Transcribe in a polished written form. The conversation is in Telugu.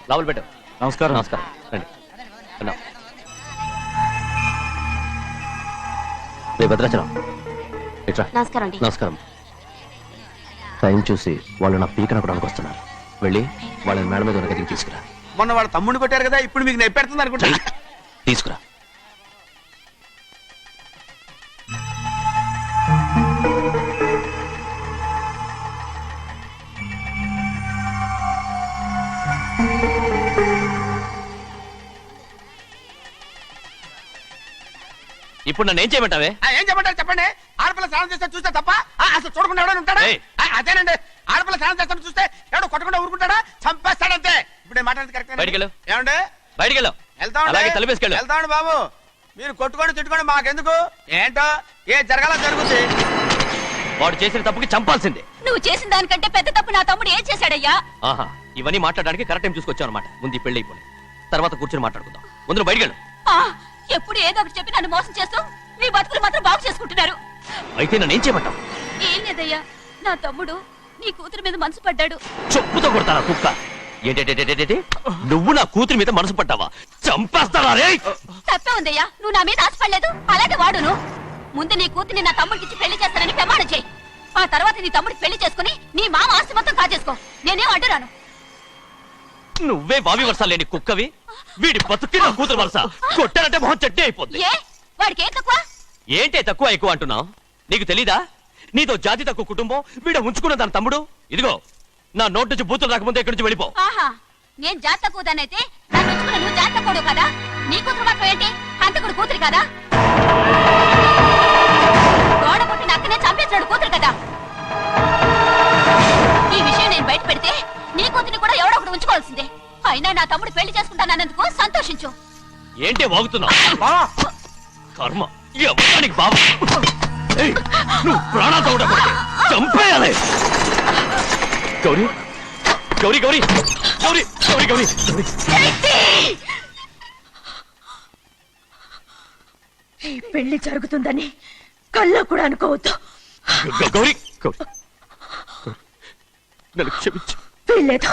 లోపల పెట్టు. నమస్కారం. నమస్కారం. రండి. రే భద్రాచలం ఇట్రా. నమస్కారం అండి. నమస్కారం. టైం చూసి వాళ్ళు నా పీకన కూడా వస్తున్నారు. వెళ్ళి వాళ్ళని మేడ మీద ఉన్న గదికి తీసుకురా. మొన్న వాళ్ళ తమ్ముడిని కొట్టారు కదా, ఇప్పుడు మీకు నెప్పెడుతుంది అనుకుంటా. తీసుకురా. ఇప్పుడు నన్ను ఏం చేయమంటావే? ఏం చెప్పంటారు చెప్పండి. ఆడపిల్ల స్నానం చేస్తే చూస్తే తప్ప అసలు చూడకుండా ఎవడైనా ఉంటాడా? అదేనండి, ఆడపిల్ల స్నానం చేస్తాను చూస్తే ఎవడో కొట్టకుండా ఊరుకుంటాడా? చంపేస్తాడంతే. ఇప్పుడు నేను మాట్లాడేది కరెక్ట్. బయటికి వెళ్ళు. ఏమండి? బయటికి వెళ్ళు. అలాగే తలపేసుకెళ్ళు. వెళ్తామండి బాబు. మీరు కొట్టుకొని తిట్టుకోండి, మాకెందుకు? ఏంటో ఏ జరగాల జరుగుతుంది. వాడు చేసిన తప్పుకి చంపాల్సిందే. నువ్వు చేసిన దానికంటే పెద్ద తప్పు నా తమ్ముడు ఏం చేశాడయ్యా? ఆహా, ఇవన్నీ మాట్లాడడానికి కరెక్ట్ టైం చూసుకొచ్చావు అనమాట. ముందు పెళ్లి అయిపోయి తర్వాత కూర్చొని మాట్లాడుకుందాం. ముందు బయటికి వెళ్ళు. ఎప్పుడు ఏదో ఒకటి చెప్పి నన్ను మోసం చేస్తూ మీ బతుకులు మాత్రం బాగు చేసుకుంటున్నారు. అయితే నన్ను ఏం చేయమంటావు? ఏం లేదయ్యా, నా తమ్ముడు నీ కూతురు మీద మనసు పడ్డాడు. చెప్పుతో కొడతారా కుక్క? ఏంటంటే నువ్వు నా కూతురి మీద మనసు పడ్డావా? చంపేస్తారా రే? తప్పే ఉందయ్యా, నువ్వు నా మీద ఆశపడలేదు, అలాగే వాడును. ముందు నీ కూతుర్ని నా తమ్ముడికి పెళ్లి చేస్తానని ప్రమాణం చేయి. ఆ తర్వాత నీ తమ్ముడికి పెళ్లి చేసుకుని నీ మామ ఆస్తి మొత్తం కాజేసుకో. నేనేం అడ్డురాను. నువ్వే బావి వరస లేని కుక్కవి. వీడి బతుక్కి నా కూతురు వరస. కొట్టానంటే మొహం చెడ్డే అయిపోద్ది. ఏ వాడికి ఏం తక్కువ? ఏంటే తక్కువ ఎక్కువ అంటున్నావు? నీకు తెలీదా? నీతో జాతి తక్కువ కుటుంబం వీడ ఉంచుకున్న దాని తమ్ముడు. ఇదిగో నా నోటి నుంచి బూతులు రాకముందే ఇక్కడి నుంచి వెళ్ళిపో. ఆహా, నేను జాతి తక్కువదానైతే నన్ను ఉంచుకున్న నువ్వు జాతి తక్కువడు కదా? నీ కూతురు మాత్రం ఏంటి? హంతకుడు కూతురు కదా? గోడ పుట్టిన అక్కనే చంపేశాడు కూతురు కదా? ఈ విషయం నేను బయట పెడితే నీ కూతురిని కూడా ఎవడో ఒకటి ఉంచుకోవాల్సిందే. అయినా నా తమ్ముడు పెళ్లి చేసుకుంటానన్నందుకు సంతోషించు. ఏంటే వాగుతున్నావు? కర్మ ఎవరికి బాబు. నువ్వు ప్రాణాలతో ఉండకూడదు, చంపేయాలి. గౌరీ గౌరీ గౌరీ గౌరీ గౌరీ గౌరీ ఈ పెళ్లి జరుగుతుందని కళ్ళ కూడా అనుకోవద్దు. గౌరీ గౌరీ నన్ను క్షమించు. వీల్లేదు,